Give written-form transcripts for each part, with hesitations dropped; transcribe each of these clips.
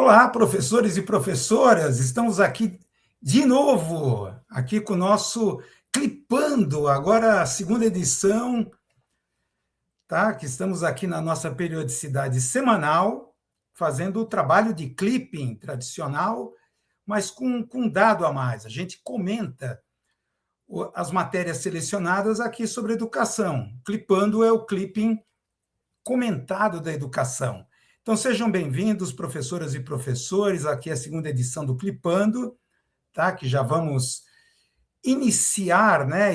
Olá, professores e professoras, estamos aqui de novo, aqui com o nosso Clipando, agora a segunda edição, tá? Que estamos aqui na nossa periodicidade semanal, fazendo o trabalho de clipping tradicional, mas com um dado a mais. A gente comenta as matérias selecionadas aqui sobre educação. Clipando é o clipping comentado da educação. Então, sejam bem-vindos, professoras e professores, aqui é a segunda edição do Clipando, tá? Que já vamos iniciar, né?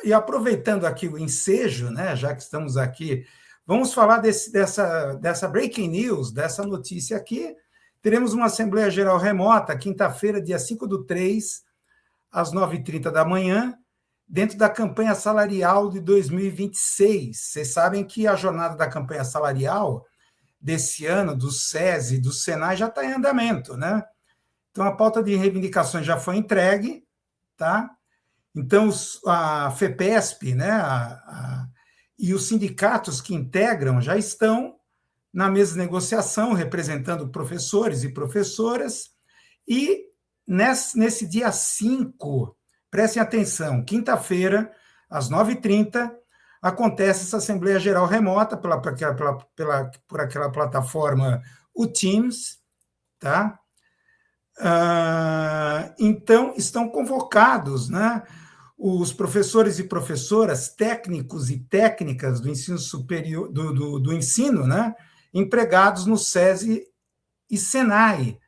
E aproveitando aqui o ensejo, né? Já que estamos aqui, vamos falar dessa breaking news, dessa notícia aqui. Teremos uma Assembleia Geral remota, quinta-feira, dia 5/3, às 9h30 da manhã, dentro da campanha salarial de 2026. Vocês sabem que a jornada da campanha salarial desse ano, do SESI, do SENAI, já está em andamento, né? Então, a pauta de reivindicações já foi entregue, tá? Então, a FEPESP, né, e os sindicatos que integram já estão na mesa de negociação, representando professores e professoras, e nesse dia 5, prestem atenção, quinta-feira, às 9h30, acontece essa Assembleia Geral remota por aquela plataforma, o Teams, tá? Então, estão convocados, né, os professores e professoras, técnicos e técnicas do ensino superior, do ensino, né, empregados no SESI e SENAI,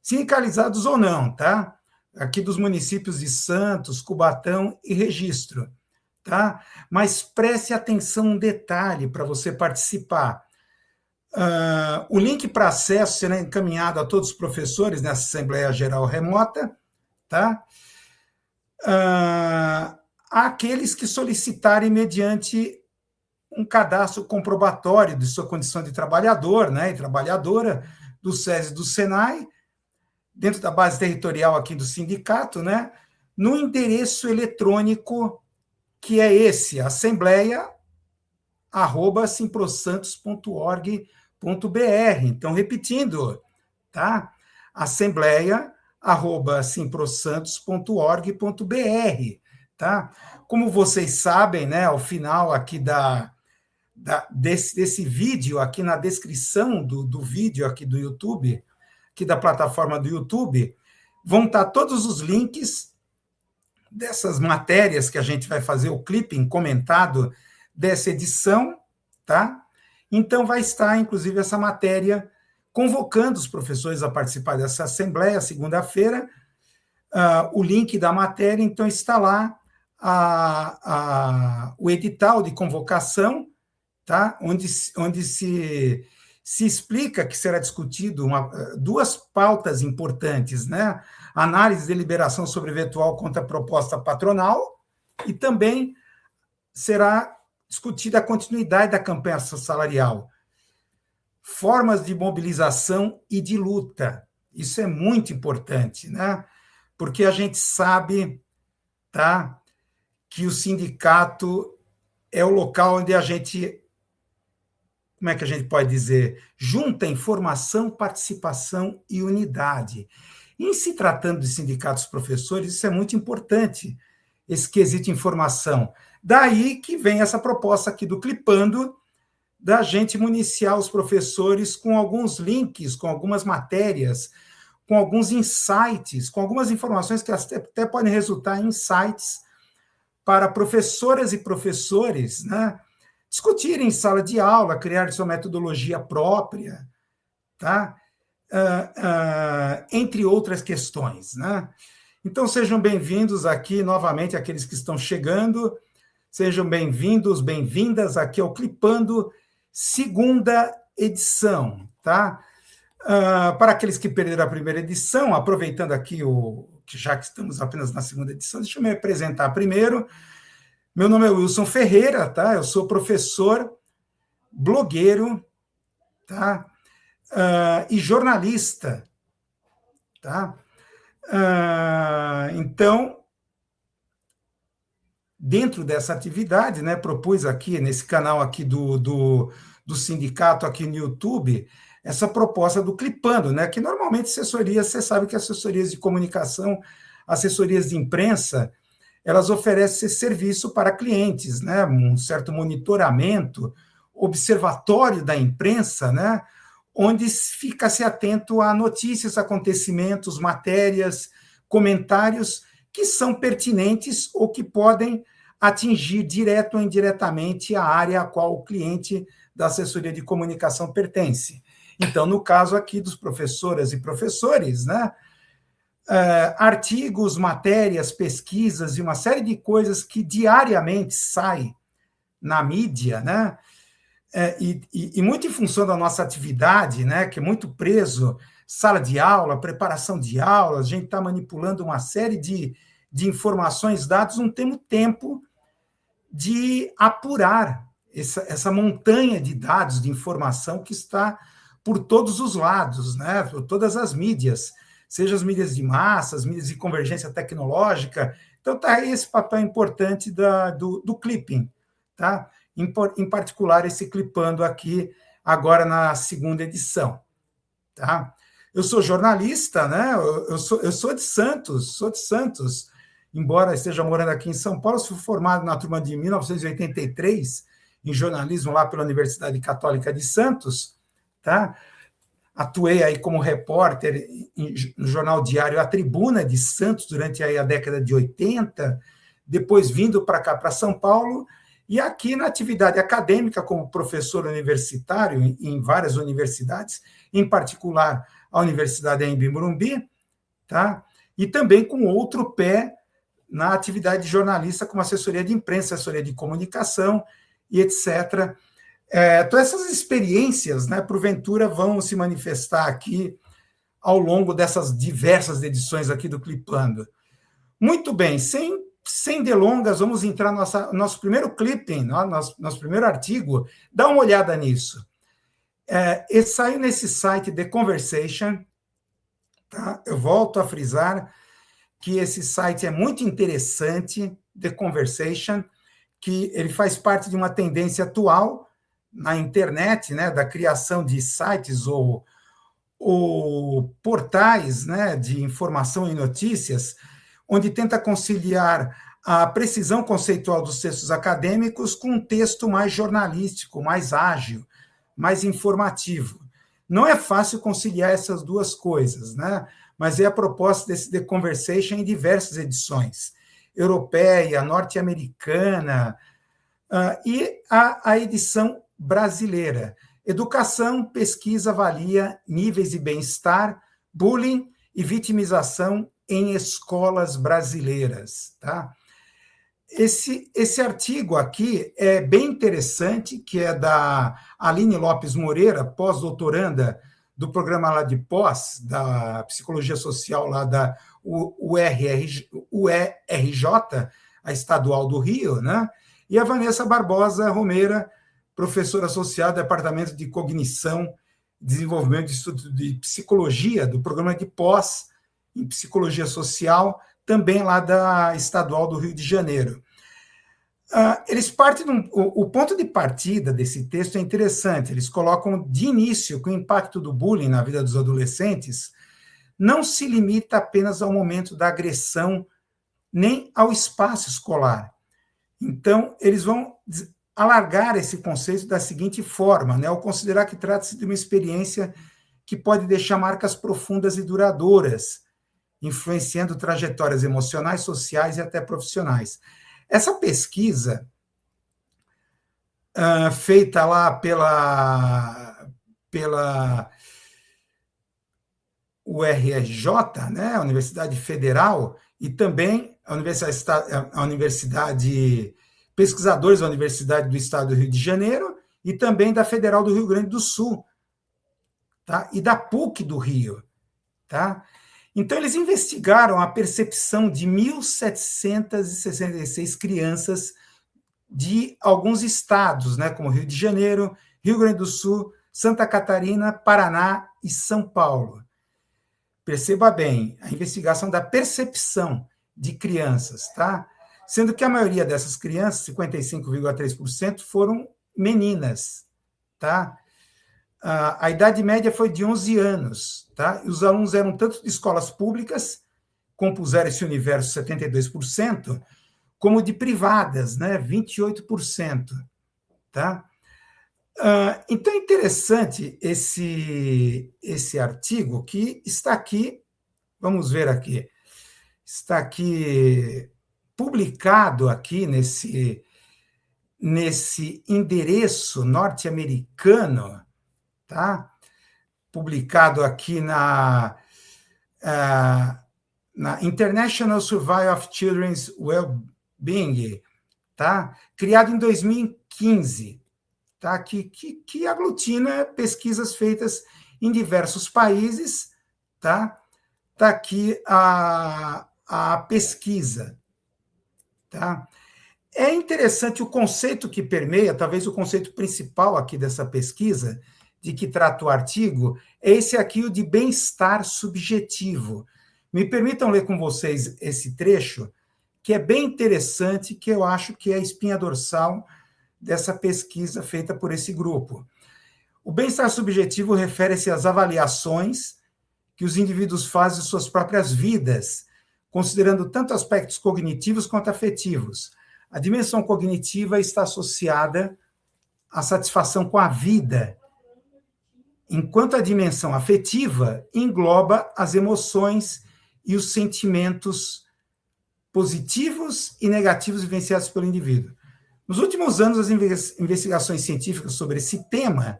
sindicalizados ou não, tá? Aqui dos municípios de Santos, Cubatão e Registro, tá? Mas preste atenção um detalhe para você participar. O link para acesso será encaminhado a todos os professores nessa Assembleia Geral remota, tá? Aqueles que solicitarem mediante um cadastro comprobatório de sua condição de trabalhador, né, e trabalhadora do SESI e do SENAI, dentro da base territorial aqui do sindicato, né, no endereço eletrônico que é esse, assembleia@simprosantos.org.br. Então, repetindo, tá? assembleia@simprosantos.org.br, tá? Como vocês sabem, né, ao final aqui desse vídeo, aqui na descrição do vídeo aqui do YouTube, aqui da plataforma do YouTube, vão estar todos os links dessas matérias que a gente vai fazer, o clipping comentado dessa edição, tá? Então, vai estar, inclusive, essa matéria convocando os professores a participar dessa assembleia, segunda-feira, o link da matéria, então, está lá o edital de convocação, tá? Onde se explica que será discutido duas pautas importantes, né? Análise e deliberação sobre eventual contraproposta patronal, e também será discutida a continuidade da campanha salarial, formas de mobilização e de luta. Isso é muito importante, né? Porque a gente sabe, tá, que o sindicato é o local onde a gente, como é que a gente pode dizer, junta informação, participação e unidade. Em se tratando de sindicatos professores, isso é muito importante, esse quesito de informação. Daí que vem essa proposta aqui do Clipando, da gente municiar os professores com alguns links, com algumas matérias, com alguns insights, com algumas informações que até podem resultar em insights para professoras e professores, né, discutirem em sala de aula, criar sua metodologia própria, tá? Entre outras questões, né? Então, sejam bem-vindos aqui, novamente, aqueles que estão chegando, sejam bem-vindos, bem-vindas aqui ao Clipando, segunda edição, tá? Para aqueles que perderam a primeira edição, aproveitando aqui, já que estamos apenas na segunda edição, deixa eu me apresentar primeiro. Meu nome é Wilson Ferreira, tá? Eu sou professor, blogueiro, tá? E jornalista, tá? Então, dentro dessa atividade, né, propus aqui, nesse canal aqui do sindicato aqui no YouTube, essa proposta do Clipando, né? Que normalmente assessorias, você sabe que assessorias de comunicação, assessorias de imprensa, elas oferecem esse serviço para clientes, né? Um certo monitoramento, observatório da imprensa, né? Onde fica-se atento a notícias, acontecimentos, matérias, comentários que são pertinentes ou que podem atingir direto ou indiretamente a área a qual o cliente da assessoria de comunicação pertence. Então, no caso aqui dos professoras e professores, né, artigos, matérias, pesquisas e uma série de coisas que diariamente saem na mídia, né, e muito em função da nossa atividade, né, que é muito preso, sala de aula, preparação de aulas, a gente está manipulando uma série de informações, dados, não temos tempo de apurar essa montanha de dados, de informação que está por todos os lados, né, por todas as mídias, seja as mídias de massa, as mídias de convergência tecnológica. Então, está aí esse papel importante do clipping, tá? Em particular, esse Clipando aqui, agora na segunda edição. Tá? Eu sou jornalista, né? Eu sou de Santos, embora esteja morando aqui em São Paulo, sou formado na turma de 1983, em jornalismo lá pela Universidade Católica de Santos, tá? Atuei aí como repórter no jornal diário A Tribuna de Santos durante aí a década de 80, depois vindo para cá, para São Paulo, e aqui na atividade acadêmica como professor universitário em várias universidades, em particular a Universidade Anhembi Morumbi, tá? E também com outro pé na atividade de jornalista como assessoria de imprensa, assessoria de comunicação e etc. Então, essas experiências, né, porventura, vão se manifestar aqui ao longo dessas diversas edições aqui do Clipando. Muito bem, sem delongas, vamos entrar no nosso primeiro clipping, nosso primeiro artigo. Dá uma olhada nisso. Ele saiu nesse site The Conversation. Tá? Eu volto a frisar que esse site é muito interessante, The Conversation, que ele faz parte de uma tendência atual na internet, né, da criação de sites ou portais, né, de informação e notícias, onde tenta conciliar a precisão conceitual dos textos acadêmicos com um texto mais jornalístico, mais ágil, mais informativo. Não é fácil conciliar essas duas coisas, né? Mas é a proposta desse The Conversation em diversas edições, europeia, norte-americana, e a edição brasileira. Educação, pesquisa, avalia níveis de bem-estar, bullying e vitimização em escolas brasileiras. Tá? Esse artigo aqui é bem interessante, que é da Aline Lopes Moreira, pós-doutoranda do programa lá de pós, da Psicologia Social lá da UERJ, a Estadual do Rio, né? E a Vanessa Barbosa Romeira, professora associada ao Departamento de Cognição, Desenvolvimento de Estudo de Psicologia, do programa de pós em Psicologia Social, também lá da Estadual do Rio de Janeiro. Eles partem o ponto de partida desse texto é interessante. Eles colocam de início que o impacto do bullying na vida dos adolescentes não se limita apenas ao momento da agressão, nem ao espaço escolar. Então, eles vão alargar esse conceito da seguinte forma, né, ao considerar que trata-se de uma experiência que pode deixar marcas profundas e duradouras, influenciando trajetórias emocionais, sociais e até profissionais. Essa pesquisa, feita lá pela UERJ, né, a Universidade Federal, e também a Universidade pesquisadores da Universidade do Estado do Rio de Janeiro e também da Federal do Rio Grande do Sul, tá? E da PUC do Rio. Tá? Então, eles investigaram a percepção de 1.766 crianças de alguns estados, né, como Rio de Janeiro, Rio Grande do Sul, Santa Catarina, Paraná e São Paulo. Perceba bem, a investigação da percepção de crianças, tá? Sendo que a maioria dessas crianças, 55,3%, foram meninas, tá? a idade média foi de 11 anos, tá? E os alunos eram tanto de escolas públicas, compuseram esse universo 72%, como de privadas, né? 28%, tá? Então é interessante esse artigo que está aqui, vamos ver aqui, está aqui publicado aqui nesse endereço norte-americano, tá? Publicado aqui na International Survey of Children's Well-Being, tá? Criado em 2015, tá? Que aglutina pesquisas feitas em diversos países, tá? Tá aqui a pesquisa, tá? É interessante o conceito que permeia, talvez o conceito principal aqui dessa pesquisa, de que trata o artigo, é esse aqui, o de bem-estar subjetivo. Me permitam ler com vocês esse trecho, que é bem interessante, que eu acho que é a espinha dorsal dessa pesquisa feita por esse grupo. O bem-estar subjetivo refere-se às avaliações que os indivíduos fazem de suas próprias vidas, considerando tanto aspectos cognitivos quanto afetivos. A dimensão cognitiva está associada à satisfação com a vida, enquanto a dimensão afetiva engloba as emoções e os sentimentos positivos e negativos vivenciados pelo indivíduo. Nos últimos anos, as investigações científicas sobre esse tema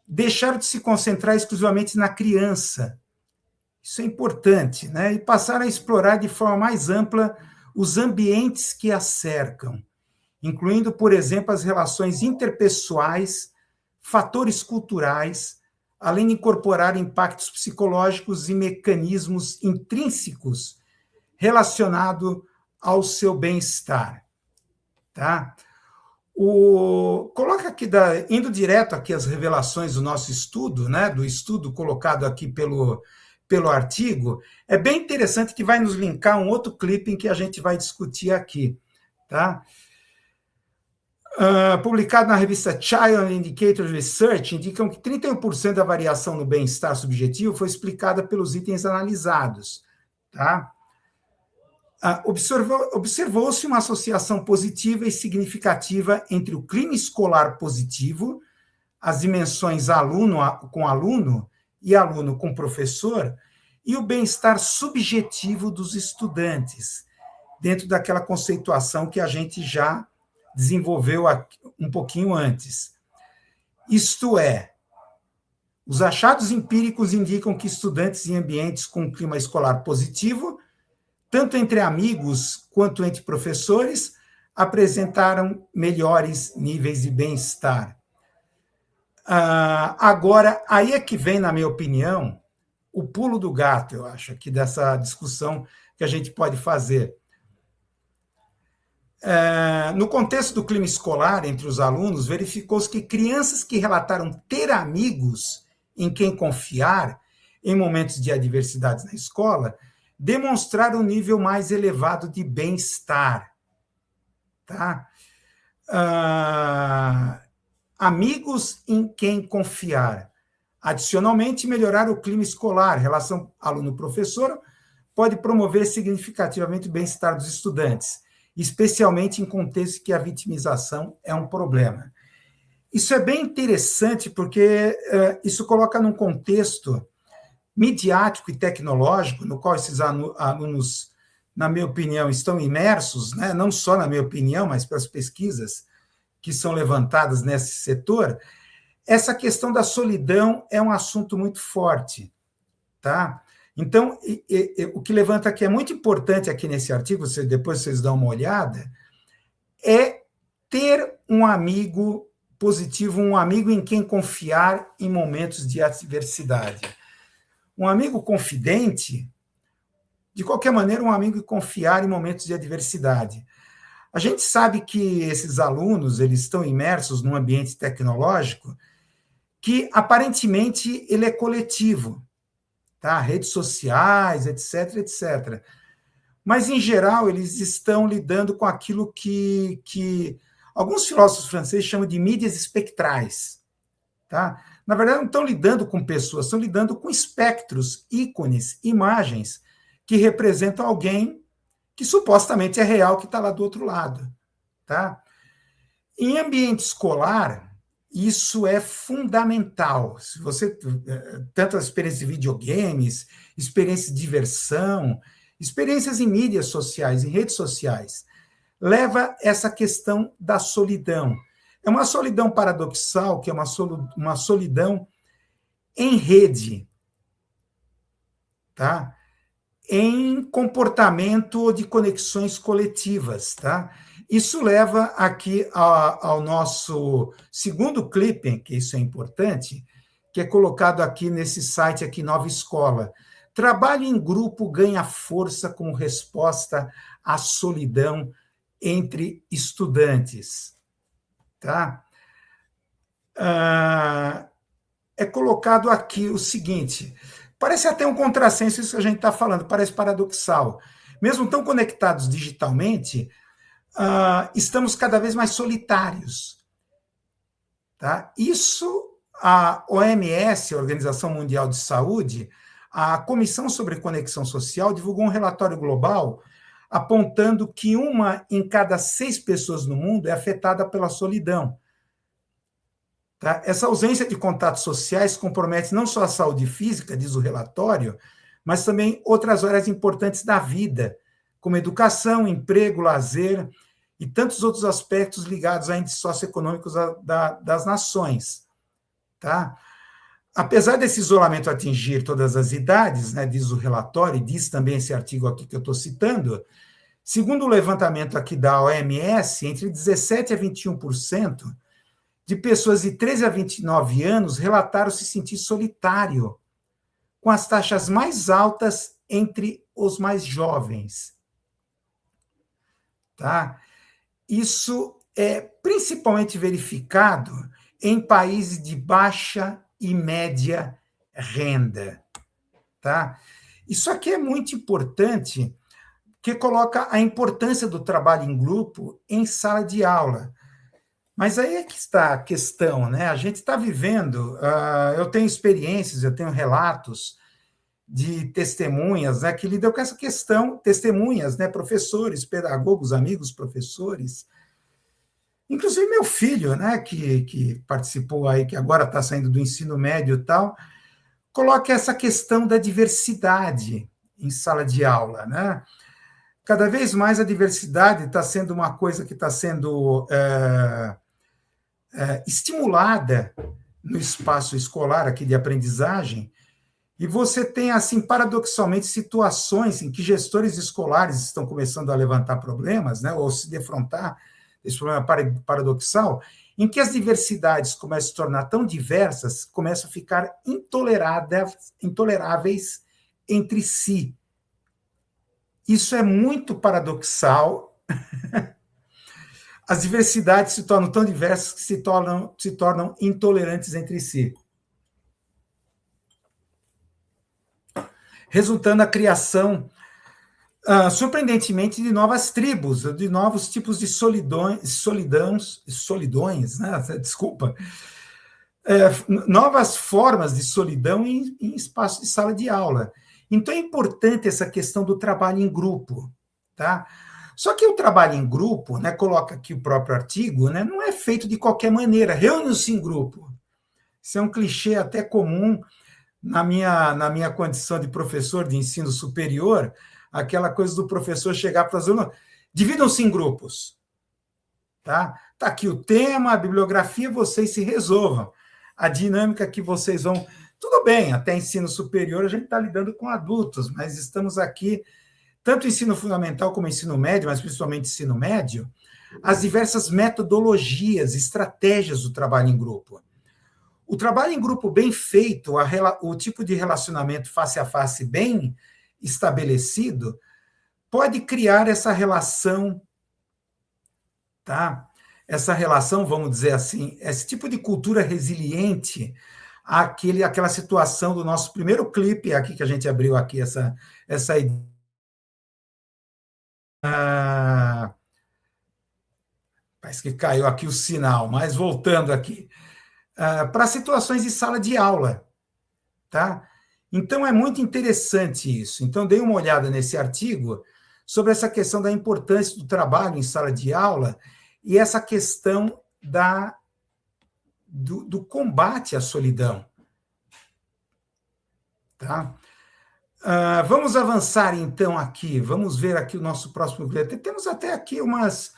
deixaram de se concentrar exclusivamente na criança. Isso é importante, né? E passaram a explorar de forma mais ampla os ambientes que a cercam, incluindo, por exemplo, as relações interpessoais, fatores culturais, além de incorporar impactos psicológicos e mecanismos intrínsecos relacionados ao seu bem-estar. Tá? Coloca aqui, indo direto aqui às revelações do nosso estudo, né, do estudo colocado aqui pelo artigo, é bem interessante que vai nos linkar um outro clipping que a gente vai discutir aqui. Tá? Publicado na revista Child Indicator Research, indicam que 31% da variação no bem-estar subjetivo foi explicada pelos itens analisados. Tá? Observou-se uma associação positiva e significativa entre o clima escolar positivo, as dimensões aluno com aluno e aluno com professor, e o bem-estar subjetivo dos estudantes, dentro daquela conceituação que a gente já desenvolveu um pouquinho antes. Isto é, os achados empíricos indicam que estudantes em ambientes com clima escolar positivo, tanto entre amigos quanto entre professores, apresentaram melhores níveis de bem-estar. Agora, aí é que vem, na minha opinião, o pulo do gato, eu acho, aqui dessa discussão que a gente pode fazer. No contexto do clima escolar entre os alunos, verificou-se que crianças que relataram ter amigos em quem confiar em momentos de adversidades na escola demonstraram um nível mais elevado de bem-estar. Tá? Amigos em quem confiar. Adicionalmente, melhorar o clima escolar, relação aluno-professor, pode promover significativamente o bem-estar dos estudantes, especialmente em contextos que a vitimização é um problema. Isso é bem interessante porque isso coloca num contexto midiático e tecnológico, no qual esses alunos, na minha opinião, estão imersos, né? Não só na minha opinião, mas pelas pesquisas que são levantadas nesse setor, essa questão da solidão é um assunto muito forte, tá? Então, o que levanta aqui é muito importante aqui nesse artigo, depois vocês dão uma olhada, é ter um amigo positivo, um amigo em quem confiar em momentos de adversidade. Um amigo confidente, de qualquer maneira, um amigo que confiar em momentos de adversidade. A gente sabe que esses alunos, eles estão imersos num ambiente tecnológico que, aparentemente, ele é coletivo, tá? Redes sociais, etc., etc. Mas, em geral, eles estão lidando com aquilo que alguns filósofos franceses chamam de mídias espectrais. Tá? Na verdade, não estão lidando com pessoas, estão lidando com espectros, ícones, imagens que representam alguém que supostamente é real, que está lá do outro lado. Tá? Em ambiente escolar, isso é fundamental. Se você, tanto as experiências de videogames, experiências de diversão, experiências em mídias sociais, em redes sociais, leva essa questão da solidão. É uma solidão paradoxal, que é uma solidão em rede, tá? Em comportamento de conexões coletivas, tá? Isso leva aqui ao nosso segundo clipping, que isso é importante, que é colocado aqui nesse site aqui, Nova Escola. Trabalho em grupo ganha força como resposta à solidão entre estudantes, tá? É colocado aqui o seguinte, parece até um contrassenso isso que a gente está falando, parece paradoxal. Mesmo tão conectados digitalmente, estamos cada vez mais solitários. Tá? Isso, a OMS, a Organização Mundial de Saúde, a Comissão sobre Conexão Social, divulgou um relatório global apontando que 1 em cada 6 pessoas no mundo é afetada pela solidão. Tá? Essa ausência de contatos sociais compromete não só a saúde física, diz o relatório, mas também outras áreas importantes da vida, como educação, emprego, lazer e tantos outros aspectos ligados a índices socioeconômicos das nações. Tá? Apesar desse isolamento atingir todas as idades, né, diz o relatório, e diz também esse artigo aqui que eu estou citando, segundo o levantamento aqui da OMS, entre 17% a 21% de pessoas de 13 a 29 anos relataram se sentir solitário, com as taxas mais altas entre os mais jovens. Tá? Isso é principalmente verificado em países de baixa e média renda. Tá? Isso aqui é muito importante, que coloca a importância do trabalho em grupo em sala de aula. Mas aí é que está a questão, né? A gente está vivendo, eu tenho experiências, eu tenho relatos de testemunhas, né, que lidam com essa questão, testemunhas, né, professores, pedagogos, amigos, professores, inclusive meu filho, né, que participou aí, que agora está saindo do ensino médio e tal, coloca essa questão da diversidade em sala de aula, né? Cada vez mais a diversidade está sendo uma coisa que está sendo estimulada no espaço escolar aqui de aprendizagem, e você tem, assim, paradoxalmente, situações em que gestores escolares estão começando a levantar problemas, né, ou se defrontar desse problema paradoxal, em que as diversidades começam a se tornar tão diversas, começam a ficar intoleráveis entre si. Isso é muito paradoxal. As diversidades se tornam tão diversas que se tornam intolerantes entre si, resultando na criação, surpreendentemente, de novas tribos, de novos tipos de solidões, né? Desculpa, novas formas de solidão em espaço de sala de aula. Então é importante essa questão do trabalho em grupo, tá? Só que o trabalho em grupo, né, coloca aqui o próprio artigo, né, não é feito de qualquer maneira, reúne-se em grupo. Isso é um clichê até comum na minha condição de professor de ensino superior, aquela coisa do professor chegar para os alunos, dividam-se em grupos. Tá aqui o tema, a bibliografia, vocês se resolvam. A dinâmica que vocês vão... Tudo bem, até ensino superior a gente está lidando com adultos, mas estamos aqui, tanto ensino fundamental como ensino médio, mas principalmente ensino médio, as diversas metodologias, estratégias do trabalho em grupo. O trabalho em grupo bem feito, o tipo de relacionamento face a face bem estabelecido, pode criar essa relação, tá? Essa relação, vamos dizer assim, esse tipo de cultura resiliente, aquela situação do nosso primeiro clipe aqui, que a gente abriu aqui, essa parece que caiu aqui o sinal, mas voltando aqui. para situações de sala de aula, tá? Então, é muito interessante isso. Então, dei uma olhada nesse artigo sobre essa questão da importância do trabalho em sala de aula e essa questão do combate à solidão, tá? Vamos avançar, então, aqui. Vamos ver aqui o nosso próximo vídeo. Temos até aqui umas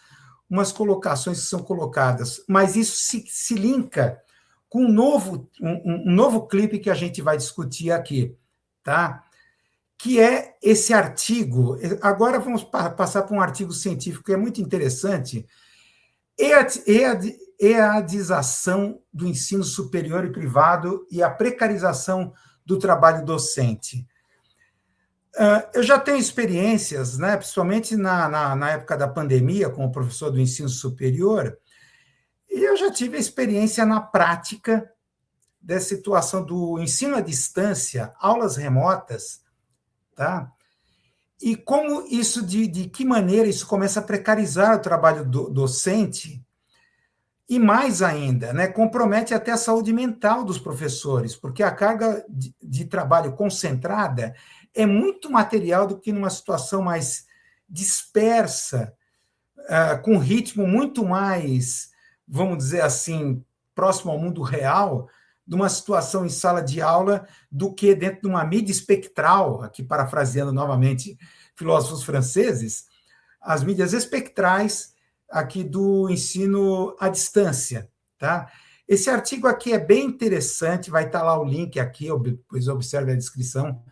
colocações que são colocadas, mas isso se linka com um novo clipe que a gente vai discutir aqui, tá? Que é esse artigo. Agora vamos passar para um artigo científico que é muito interessante. EADização do ensino superior e privado e a precarização do trabalho docente. Eu já tenho experiências, né, principalmente na época da pandemia, como professor do ensino superior, e eu já tive experiência na prática da situação do ensino à distância, aulas remotas, tá? E como isso, de que maneira isso começa a precarizar o trabalho docente, e mais ainda, né, compromete até a saúde mental dos professores, porque a carga de trabalho concentrada é muito material do que numa situação mais dispersa, com ritmo muito mais, vamos dizer assim, próximo ao mundo real, de uma situação em sala de aula, do que dentro de uma mídia espectral, aqui parafraseando novamente filósofos franceses, as mídias espectrais aqui do ensino à distância, tá? Esse artigo aqui é bem interessante, vai estar lá o link aqui, depois observe a descrição.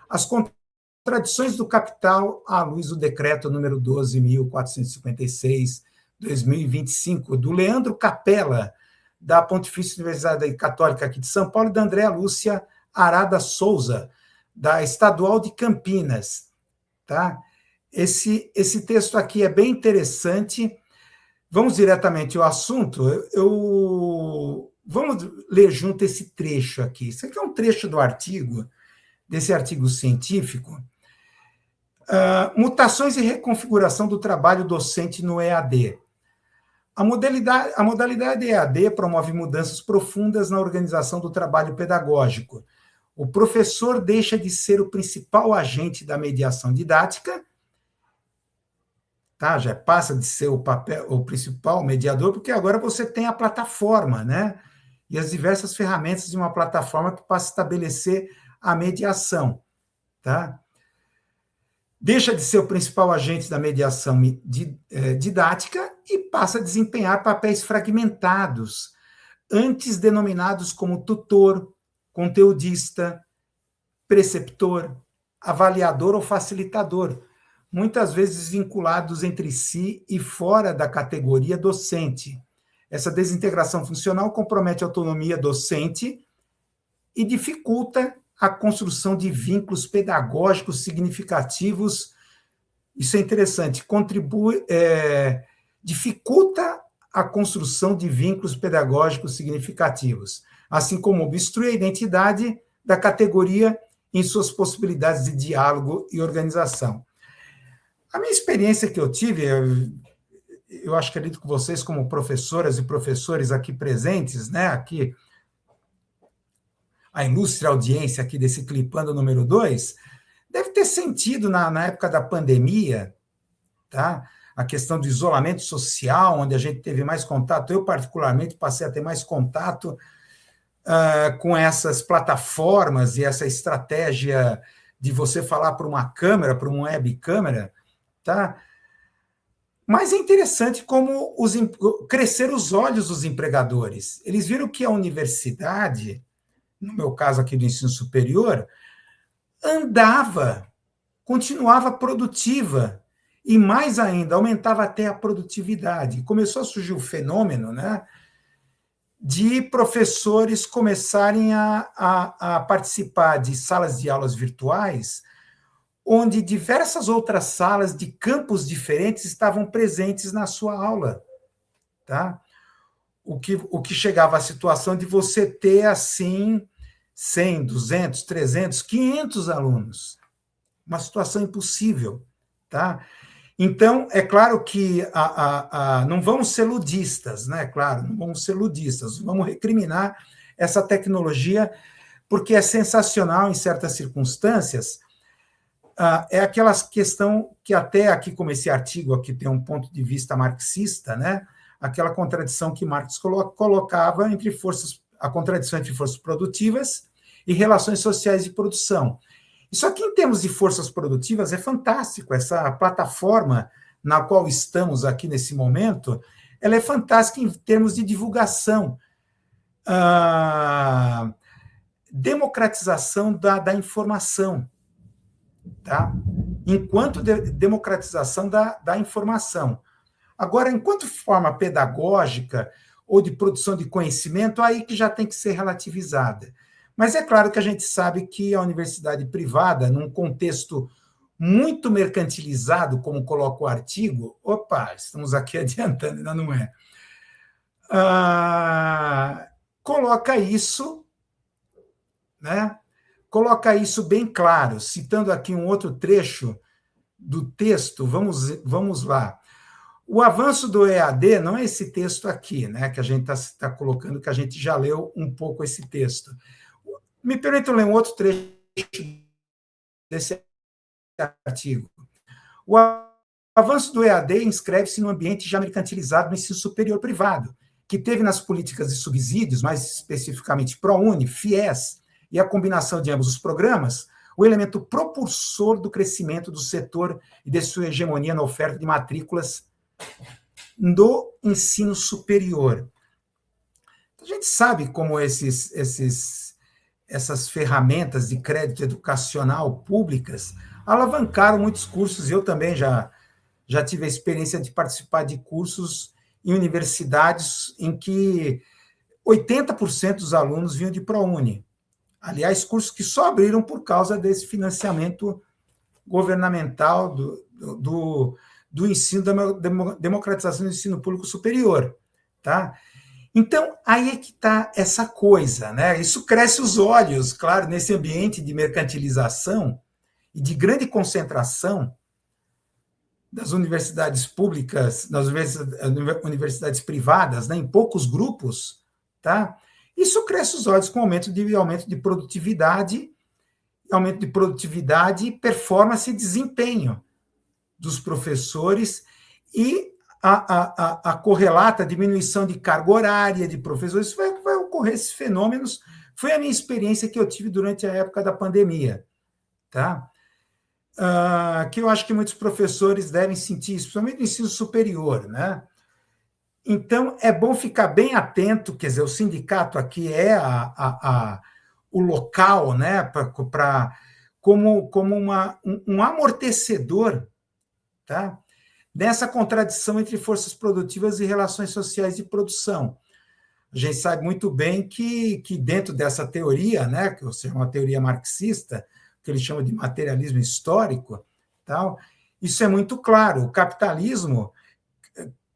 As contradições do capital à luz do decreto número 12.456, 2025, do Leandro Capella, da Pontifícia Universidade Católica aqui de São Paulo, e da Andréa Lúcia Arada Souza, da Estadual de Campinas, tá? Esse texto aqui é bem interessante. Vamos diretamente ao assunto. Vamos ler junto esse trecho aqui. Isso aqui é um trecho do artigo, desse artigo científico. Mutações e reconfiguração do trabalho docente no EAD. A modalidade EAD promove mudanças profundas na organização do trabalho pedagógico. O professor deixa de ser o principal agente da mediação didática, tá? Já passa de ser o principal mediador, porque agora você tem a plataforma, né? E as diversas ferramentas de uma plataforma que passa a estabelecer a mediação, tá? Deixa de ser o principal agente da mediação didática e passa a desempenhar papéis fragmentados, antes denominados como tutor, conteudista, preceptor, avaliador ou facilitador, muitas vezes vinculados entre si e fora da categoria docente. Essa desintegração funcional compromete a autonomia docente e dificulta a construção de vínculos pedagógicos significativos. Isso é interessante, dificulta a construção de vínculos pedagógicos significativos, assim como obstrui a identidade da categoria em suas possibilidades de diálogo e organização. A minha experiência que eu tive, eu acho que acredito que vocês, como professoras e professores aqui presentes, né, aqui, a ilustre audiência aqui desse Clipando número 2, deve ter sentido na época da pandemia, tá? A questão do isolamento social, onde a gente teve mais contato. Eu, particularmente, passei a ter mais contato com essas plataformas e essa estratégia de você falar para uma câmera, para uma webcâmera, tá? Mas é interessante como cresceram os olhos dos empregadores. Eles viram que a universidade, no meu caso aqui do ensino superior, continuava produtiva, e mais ainda, aumentava até a produtividade. Começou a surgir o fenômeno, né, de professores começarem a participar de salas de aulas virtuais, onde diversas outras salas de campos diferentes estavam presentes na sua aula, tá? O que chegava à situação de você ter, assim, 100, 200, 300, 500 alunos. Uma situação impossível, tá? Então, é claro que não vamos ser ludistas, né? Claro, não vamos ser ludistas, vamos recriminar essa tecnologia, porque é sensacional em certas circunstâncias. É aquela questão que até aqui, como esse artigo aqui tem um ponto de vista marxista, né? Aquela contradição que Marx colocava entre a contradição entre forças produtivas e relações sociais de produção. Isso aqui, em termos de forças produtivas, é fantástico. Essa plataforma na qual estamos aqui nesse momento, ela é fantástica em termos de divulgação, democratização da informação, tá? Enquanto democratização da informação. Agora, enquanto forma pedagógica ou de produção de conhecimento, aí que já tem que ser relativizada. Mas é claro que a gente sabe que a universidade privada, num contexto muito mercantilizado, como coloca o artigo, estamos aqui adiantando, ainda não é, coloca isso, né? Coloca isso bem claro, citando aqui um outro trecho do texto, vamos lá. O avanço do EAD não é esse texto aqui, né, que a gente está colocando, que a gente já leu um pouco esse texto. Me permitam ler um outro trecho desse artigo. O avanço do EAD inscreve-se no ambiente já mercantilizado do ensino superior privado, que teve nas políticas de subsídios, mais especificamente ProUni, FIES, e a combinação de ambos os programas, o elemento propulsor do crescimento do setor e de sua hegemonia na oferta de matrículas do ensino superior. A gente sabe como essas ferramentas de crédito educacional públicas alavancaram muitos cursos, e eu também já tive a experiência de participar de cursos em universidades em que 80% dos alunos vinham de ProUni. Aliás, cursos que só abriram por causa desse financiamento governamental do ensino, da democratização do ensino público superior, tá? Então, aí é que está essa coisa, né? Isso cresce os olhos, claro, nesse ambiente de mercantilização e de grande concentração das universidades públicas, das universidades privadas, né, em poucos grupos, tá? Isso cresce os olhos com aumento de produtividade, performance e desempenho dos professores e a correlata diminuição de carga horária de professores. Isso vai ocorrer, esses fenômenos. Foi a minha experiência que eu tive durante a época da pandemia, tá? Que eu acho que muitos professores devem sentir, principalmente no ensino superior, né? Então, é bom ficar bem atento, quer dizer, o sindicato aqui é o local, né, como um amortecedor, tá? Nessa contradição entre forças produtivas e relações sociais de produção. A gente sabe muito bem que dentro dessa teoria, né, que é uma teoria marxista, que ele chama de materialismo histórico, tal, isso é muito claro. O capitalismo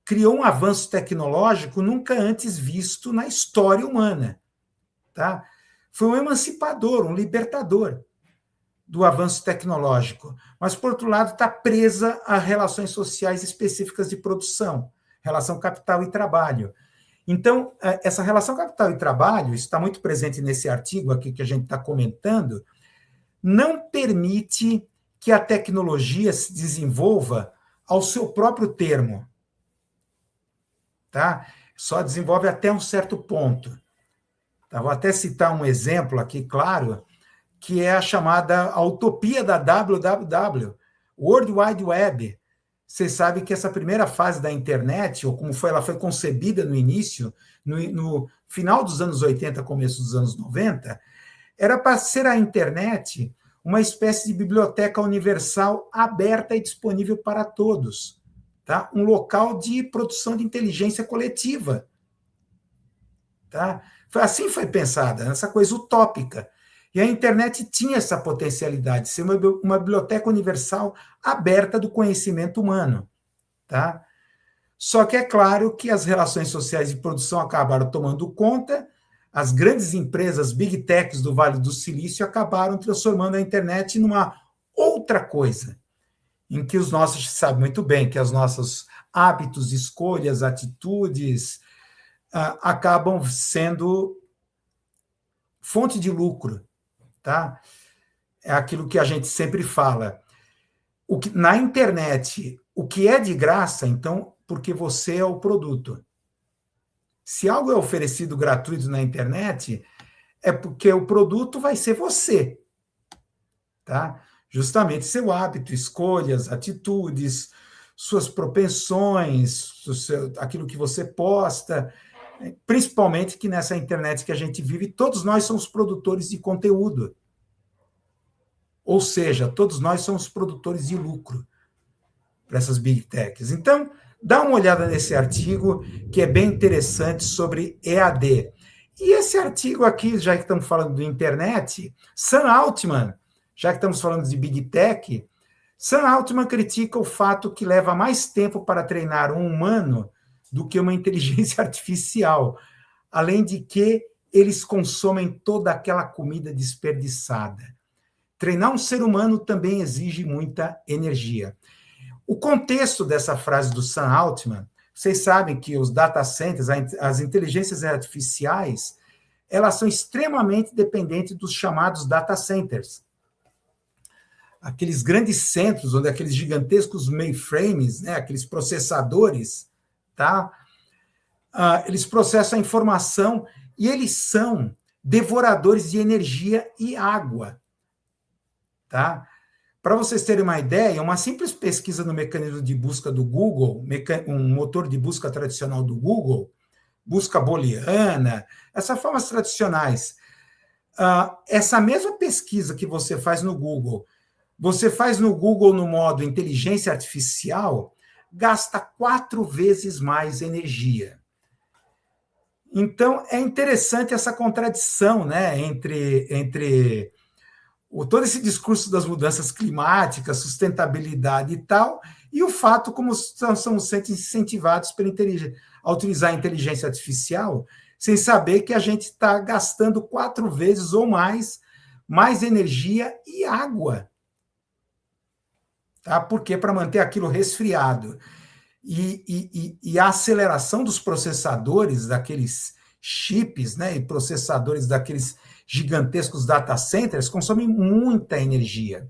criou um avanço tecnológico nunca antes visto na história humana, tá? Foi um emancipador, um libertador do avanço tecnológico, mas, por outro lado, está presa a relações sociais específicas de produção, relação capital e trabalho. Então, essa relação capital e trabalho, isso está muito presente nesse artigo aqui que a gente está comentando, não permite que a tecnologia se desenvolva ao seu próprio termo, tá? Só desenvolve até um certo ponto. Tá? Vou até citar um exemplo aqui, claro, que é a chamada utopia da WWW, World Wide Web. Vocês sabem que essa primeira fase da internet, ou como ela foi concebida no início, no final dos anos 80, começo dos anos 90, era para ser a internet uma espécie de biblioteca universal aberta e disponível para todos, tá? Um local de produção de inteligência coletiva. Tá? Assim foi pensada, essa coisa utópica. E a internet tinha essa potencialidade, de ser uma biblioteca universal aberta do conhecimento humano. Tá? Só que é claro que as relações sociais de produção acabaram tomando conta, as grandes empresas, big techs do Vale do Silício, acabaram transformando a internet numa outra coisa. em que os nossos, sabe muito bem, que os nossos hábitos, escolhas, atitudes acabam sendo fonte de lucro, tá? É aquilo que a gente sempre fala. Na internet, o que é de graça, então, porque você é o produto. Se algo é oferecido gratuito na internet, é porque o produto vai ser você, tá? Justamente seu hábito, escolhas, atitudes, suas propensões, aquilo que você posta, principalmente que nessa internet que a gente vive, todos nós somos produtores de conteúdo. Ou seja, todos nós somos produtores de lucro para essas big techs. Então, dá uma olhada nesse artigo, que é bem interessante, sobre EAD. E esse artigo aqui, já que estamos falando de internet, Sam Altman, já que estamos falando de big tech, Sam Altman critica o fato que leva mais tempo para treinar um humano do que uma inteligência artificial, além de que eles consomem toda aquela comida desperdiçada. Treinar um ser humano também exige muita energia. O contexto dessa frase do Sam Altman, vocês sabem que os data centers, as inteligências artificiais, elas são extremamente dependentes dos chamados data centers. Aqueles grandes centros, onde aqueles gigantescos mainframes, né, aqueles processadores, tá? Eles processam a informação e eles são devoradores de energia e água, tá? Para vocês terem uma ideia, uma simples pesquisa no mecanismo de busca do Google, um motor de busca tradicional do Google, busca booleana, essas formas tradicionais, essa mesma pesquisa que você faz no Google no modo inteligência artificial, gasta 4 vezes mais energia. Então, é interessante essa contradição, né, entre todo esse discurso das mudanças climáticas, sustentabilidade e tal, e o fato como somos incentivados a utilizar a inteligência artificial, sem saber que a gente está gastando 4 vezes ou mais energia e água. Tá? Porque para manter aquilo resfriado. E a aceleração dos processadores daqueles chips, né, e processadores daqueles gigantescos data centers consomem muita energia.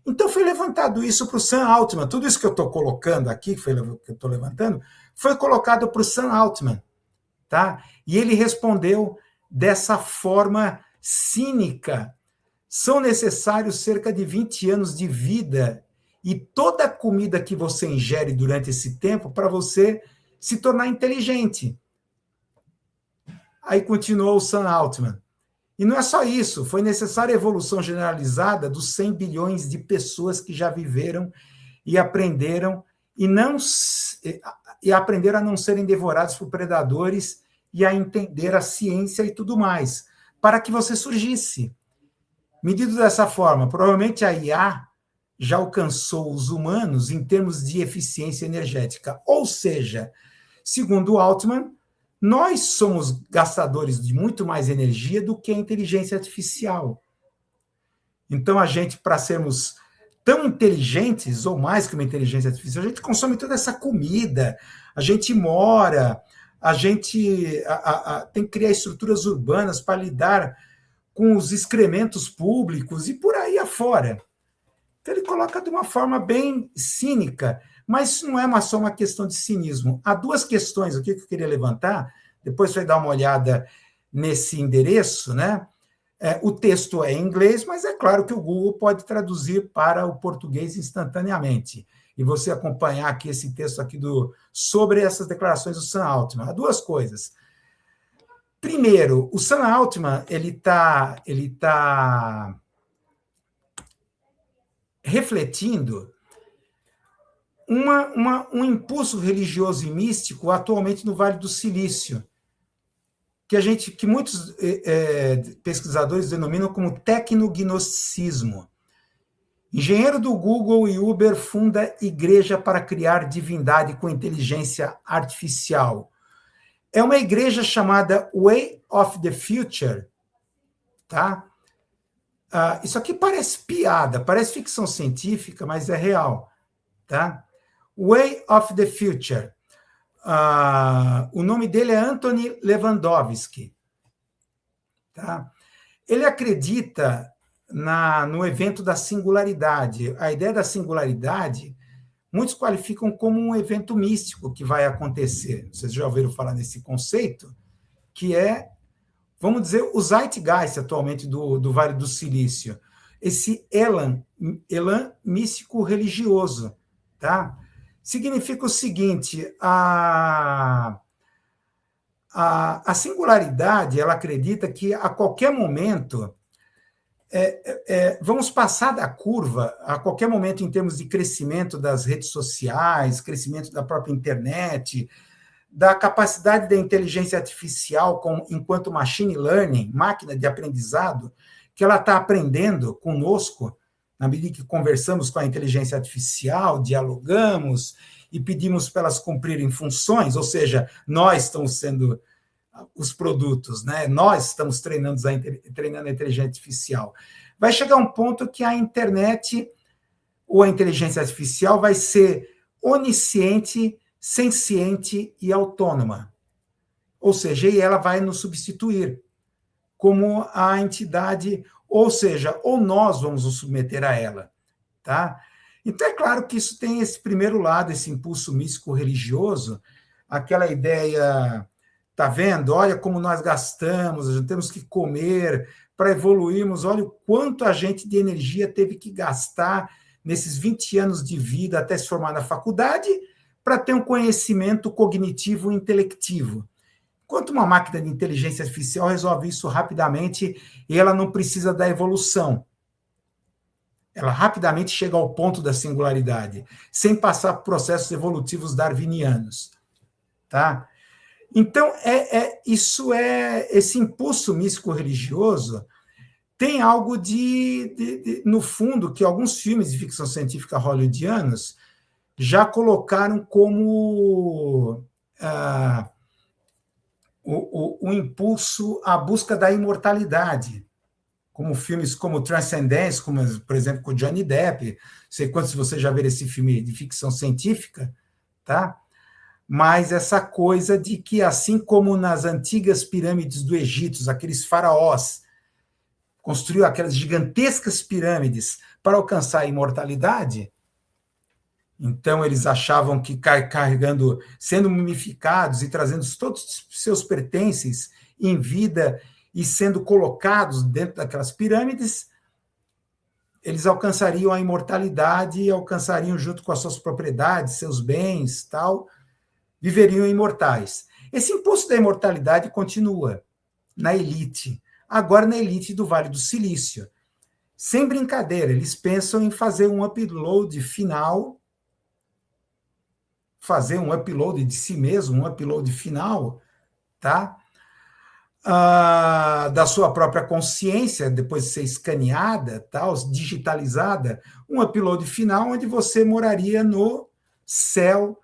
Então foi levantado isso para o Sam Altman. Tudo isso que eu estou colocando aqui, que eu estou levantando, foi colocado para o Sam Altman. Tá? E ele respondeu dessa forma cínica. São necessários cerca de 20 anos de vida e toda a comida que você ingere durante esse tempo para você se tornar inteligente. Aí continuou o Sam Altman. E não é só isso, foi necessária a evolução generalizada dos 100 bilhões de pessoas que já viveram e aprenderam aprenderam a não serem devorados por predadores e a entender a ciência e tudo mais, para que você surgisse. Medido dessa forma, provavelmente a IA já alcançou os humanos em termos de eficiência energética. Ou seja, segundo Altman, nós somos gastadores de muito mais energia do que a inteligência artificial. Então, a gente, para sermos tão inteligentes, ou mais que uma inteligência artificial, a gente consome toda essa comida, a gente mora, a gente tem que criar estruturas urbanas para lidar com os excrementos públicos e por aí afora. Então, ele coloca de uma forma bem cínica, mas isso não é só uma questão de cinismo. Há 2 questões aqui que eu queria levantar, depois você vai dar uma olhada nesse endereço, né? O texto é em inglês, mas é claro que o Google pode traduzir para o português instantaneamente. E você acompanhar aqui esse texto aqui sobre essas declarações do Sam Altman. Há 2 coisas. Primeiro, o Sam Altman ele tá refletindo um impulso religioso e místico atualmente no Vale do Silício, que muitos pesquisadores denominam como tecnognosticismo. Engenheiro do Google e Uber funda igreja para criar divindade com inteligência artificial. É uma igreja chamada Way of the Future, tá? Isso aqui parece piada, parece ficção científica, mas é real, tá? Way of the Future. O nome dele é Anthony Lewandowski. Tá? Ele acredita no evento da singularidade. A ideia da singularidade, muitos qualificam como um evento místico que vai acontecer. Vocês já ouviram falar nesse conceito? Que é, vamos dizer, o zeitgeist atualmente do Vale do Silício. Esse elan místico religioso. Tá? Significa o seguinte, a singularidade, ela acredita que a qualquer momento vamos passar da curva, a qualquer momento em termos de crescimento das redes sociais, crescimento da própria internet, da capacidade da inteligência artificial enquanto machine learning, máquina de aprendizado, que ela está aprendendo conosco, na medida que conversamos com a inteligência artificial, dialogamos e pedimos para elas cumprirem funções, ou seja, nós estamos sendo os produtos, né? Nós estamos treinando a inteligência artificial. Vai chegar um ponto que a internet ou a inteligência artificial vai ser onisciente, senciente e autônoma. Ou seja, e ela vai nos substituir como a entidade, ou seja, ou nós vamos nos submeter a ela, tá? Então, é claro que isso tem esse primeiro lado, esse impulso místico-religioso, aquela ideia, tá vendo? Olha como nós gastamos, a gente temos que comer para evoluirmos, olha o quanto a gente de energia teve que gastar nesses 20 anos de vida até se formar na faculdade para ter um conhecimento cognitivo e intelectivo. Enquanto uma máquina de inteligência artificial resolve isso rapidamente e ela não precisa da evolução. Ela rapidamente chega ao ponto da singularidade, sem passar por processos evolutivos darwinianos. Tá? Então, esse impulso místico-religioso tem algo no fundo, que alguns filmes de ficção científica hollywoodianos já colocaram como o impulso à busca da imortalidade, como filmes como Transcendence, como, por exemplo, com Johnny Depp. Não sei quantos de vocês já viram esse filme de ficção científica, tá? Mas essa coisa de que, assim como nas antigas pirâmides do Egito, aqueles faraós construíram aquelas gigantescas pirâmides para alcançar a imortalidade, então eles achavam que carregando, sendo mumificados e trazendo todos os seus pertences em vida e sendo colocados dentro daquelas pirâmides, eles alcançariam a imortalidade e alcançariam, junto com as suas propriedades, seus bens, tal, viveriam imortais. Esse impulso da imortalidade continua na elite, agora na elite do Vale do Silício. Sem brincadeira, eles pensam em fazer um upload final, fazer um upload de si mesmo, um upload final, tá? Da sua própria consciência, depois de ser escaneada, tal, digitalizada, um upload final onde você moraria no céu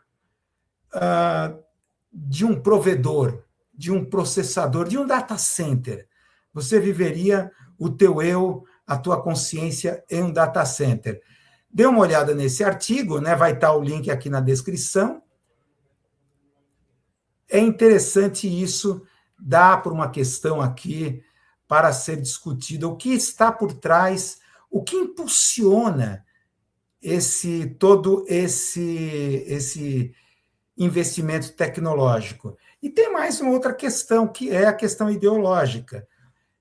de um provedor, de um processador, de um data center. Você viveria o teu eu, a tua consciência em um data center. Dê uma olhada nesse artigo, né? Vai estar o link aqui na descrição. É interessante isso, dá por uma questão aqui para ser discutida, o que está por trás, o que impulsiona todo esse investimento tecnológico. E tem mais uma outra questão, que é a questão ideológica.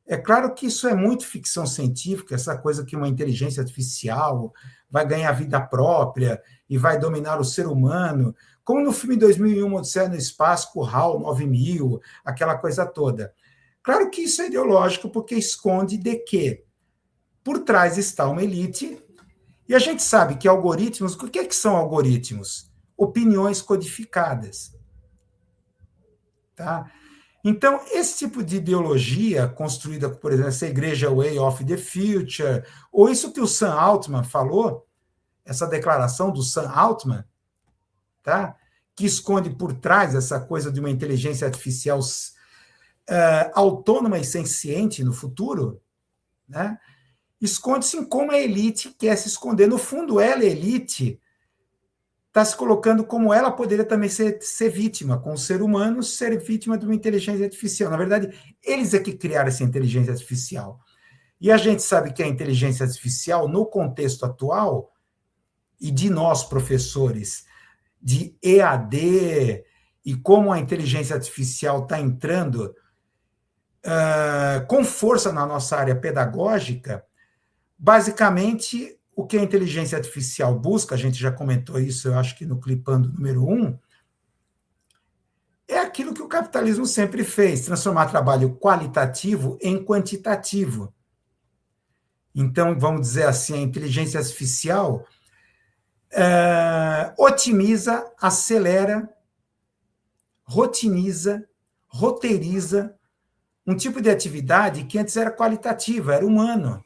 É claro que isso é muito ficção científica, essa coisa que uma inteligência artificial vai ganhar vida própria e vai dominar o ser humano, como no filme 2001, Odisseia no Espaço, com o HAL 9000, aquela coisa toda. Claro que isso é ideológico, porque esconde de que por trás está uma elite, e a gente sabe que algoritmos, o que é que são algoritmos? Opiniões codificadas. Tá? Então, esse tipo de ideologia construída, por exemplo, essa igreja Way of the Future, ou isso que o Sam Altman falou, essa declaração do Sam Altman, tá? Que esconde por trás essa coisa de uma inteligência artificial autônoma e senciente no futuro, né? Esconde-se em como a elite quer se esconder. No fundo, ela, a elite, está se colocando como ela poderia também ser vítima, com o ser humano ser vítima de uma inteligência artificial. Na verdade, eles é que criaram essa inteligência artificial. E a gente sabe que a inteligência artificial, no contexto atual, e de nós, professores, de EAD, e como a inteligência artificial está entrando com força na nossa área pedagógica, basicamente, o que a inteligência artificial busca, a gente já comentou isso, eu acho que no Clipando número 1, é aquilo que o capitalismo sempre fez, transformar trabalho qualitativo em quantitativo. Então, vamos dizer assim, a inteligência artificial otimiza, acelera, rotiniza, roteiriza um tipo de atividade que antes era qualitativa, era humano.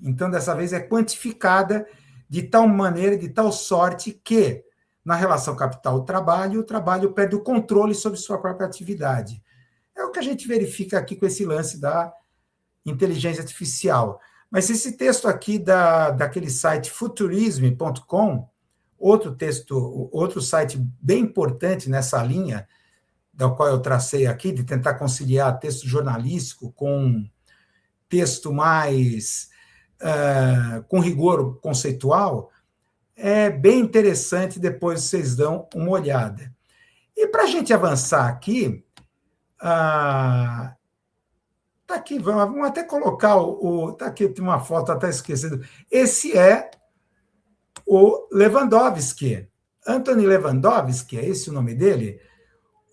Então, dessa vez, é quantificada de tal maneira, de tal sorte que, na relação capital-trabalho, o trabalho perde o controle sobre sua própria atividade. É o que a gente verifica aqui com esse lance da inteligência artificial. Mas esse texto aqui daquele site futurism.com, outro site bem importante nessa linha, da qual eu tracei aqui, de tentar conciliar texto jornalístico com texto mais com rigor conceitual, é bem interessante, depois vocês dão uma olhada. E para a gente avançar aqui, tá aqui, vamos até colocar tá aqui, tem uma foto, até esquecido. Esse é o Lewandowski, Anthony Lewandowski, é esse o nome dele?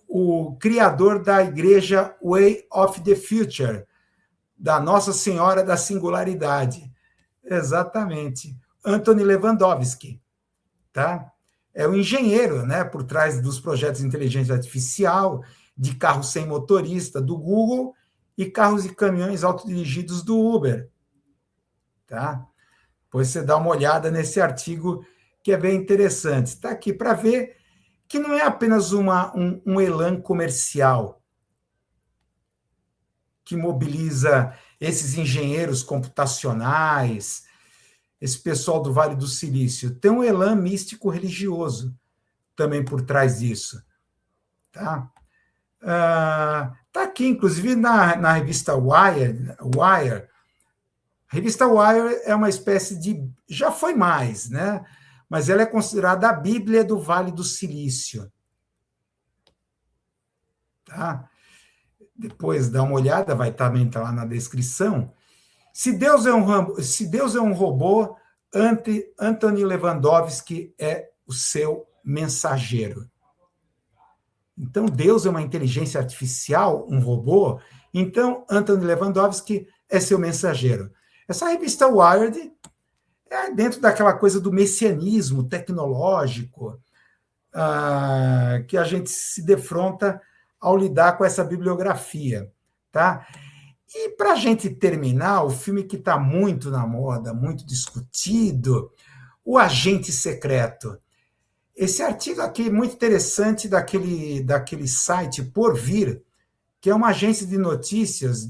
O criador da igreja Way of the Future, da Nossa Senhora da Singularidade. Exatamente. Anthony Lewandowski, tá? É o engenheiro, né, por trás dos projetos de inteligência artificial, de carros sem motorista do Google e carros e caminhões autodirigidos do Uber, tá? Depois você dá uma olhada nesse artigo que é bem interessante. Está aqui para ver que não é apenas um elan comercial que mobiliza esses engenheiros computacionais, esse pessoal do Vale do Silício. Tem um elan místico religioso também por trás disso. Tá? Tá aqui, inclusive, na revista Wire. A revista Wire é uma espécie de... Já foi mais, né? Mas ela é considerada a Bíblia do Vale do Silício. Tá? Depois dá uma olhada, vai também estar lá na descrição. Se Deus é um robô, Anthony Lewandowski é o seu mensageiro. Então, Deus é uma inteligência artificial, um robô, então Anthony Lewandowski é seu mensageiro. Essa revista Wired é dentro daquela coisa do messianismo tecnológico, que a gente se defronta ao lidar com essa bibliografia. Tá? E para a gente terminar, o filme que está muito na moda, muito discutido, O Agente Secreto. Esse artigo aqui é muito interessante daquele site Porvir, que é uma agência de notícias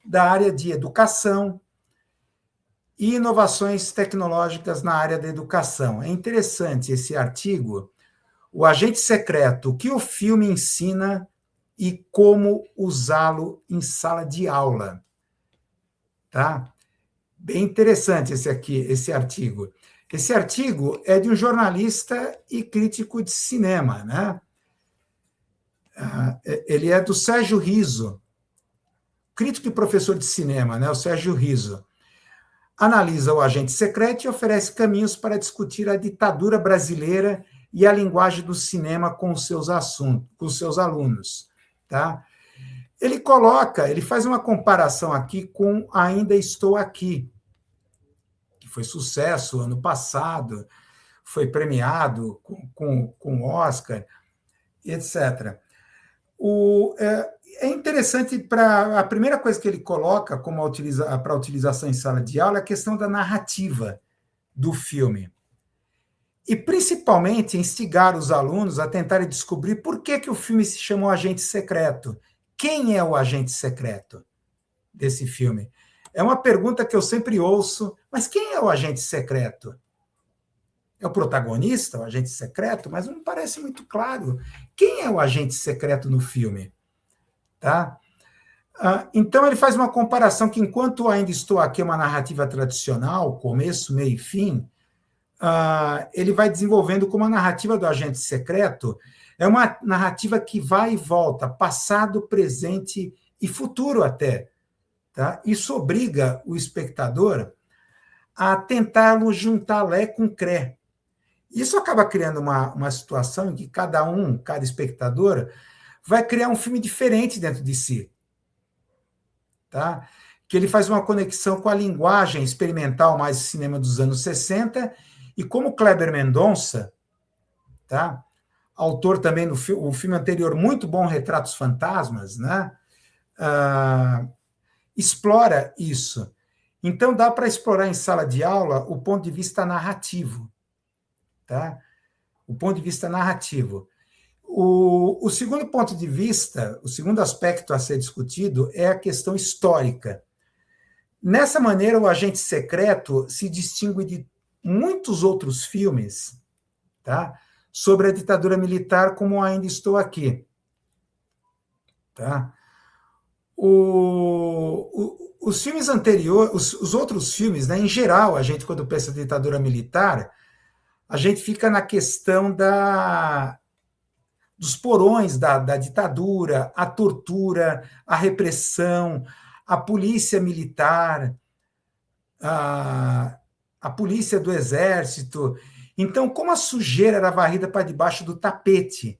da área de educação e inovações tecnológicas na área da educação. É interessante esse artigo, O Agente Secreto, o que o filme ensina e como usá-lo em sala de aula. Tá? Bem interessante esse artigo. Esse artigo é de um jornalista e crítico de cinema, né? Ele é do Sérgio Riso, crítico e professor de cinema, né? O Sérgio Riso. Analisa o agente secreto e oferece caminhos para discutir a ditadura brasileira e a linguagem do cinema com os seus alunos. Tá? Ele faz uma comparação aqui com Ainda Estou Aqui, que foi sucesso ano passado, foi premiado com Oscar, etc. É interessante, a primeira coisa que ele coloca para utilização em sala de aula é a questão da narrativa do filme. E, principalmente, instigar os alunos a tentarem descobrir por que o filme se chamou Agente Secreto. Quem é o agente secreto desse filme? É uma pergunta que eu sempre ouço, mas quem é o agente secreto? é o protagonista, o agente secreto, mas não parece muito claro quem é o agente secreto no filme. Tá? Então, ele faz uma comparação que, enquanto Ainda Estou Aqui é uma narrativa tradicional, começo, meio e fim, ele vai desenvolvendo como a narrativa do agente secreto é uma narrativa que vai e volta, passado, presente e futuro até. Tá? Isso obriga o espectador a tentá-lo juntar Lé com Cré. Isso acaba criando uma situação em que cada espectador, vai criar um filme diferente dentro de si. Tá? Que ele faz uma conexão com a linguagem experimental mais do cinema dos anos 60, e como Kleber Mendonça, tá? Autor também do o filme anterior, muito bom, Retratos Fantasmas, né? Explora isso. Então, dá para explorar em sala de aula o ponto de vista narrativo. Tá? O ponto de vista narrativo. O segundo ponto de vista, o segundo aspecto a ser discutido é a questão histórica. Nessa maneira, o Agente Secreto se distingue de muitos outros filmes, tá? Sobre a ditadura militar, como Ainda Estou Aqui. Tá? Os filmes anteriores, os outros filmes, né, em geral, a gente, quando pensa em ditadura militar, a gente fica na questão dos porões da ditadura, a tortura, a repressão, a polícia militar, a polícia do exército. Então, como a sujeira era varrida para debaixo do tapete.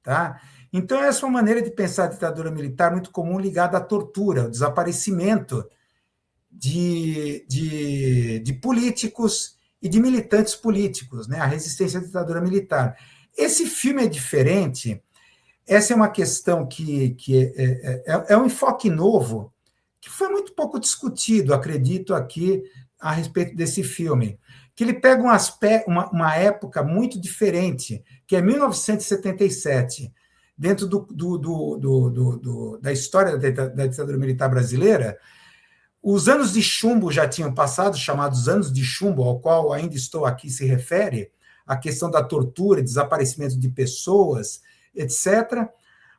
Tá? Então, essa é uma maneira de pensar a ditadura militar muito comum ligada à tortura, ao desaparecimento de políticos e de militantes políticos, né? A resistência à ditadura militar. Esse filme é diferente, essa é uma questão que é um enfoque novo, que foi muito pouco discutido, acredito, aqui, a respeito desse filme, que ele pega uma época muito diferente, que é 1977, dentro da história da ditadura militar brasileira. Os anos de chumbo já tinham passado, chamados anos de chumbo, ao qual Ainda Estou Aqui se refere, a questão da tortura, desaparecimento de pessoas, etc.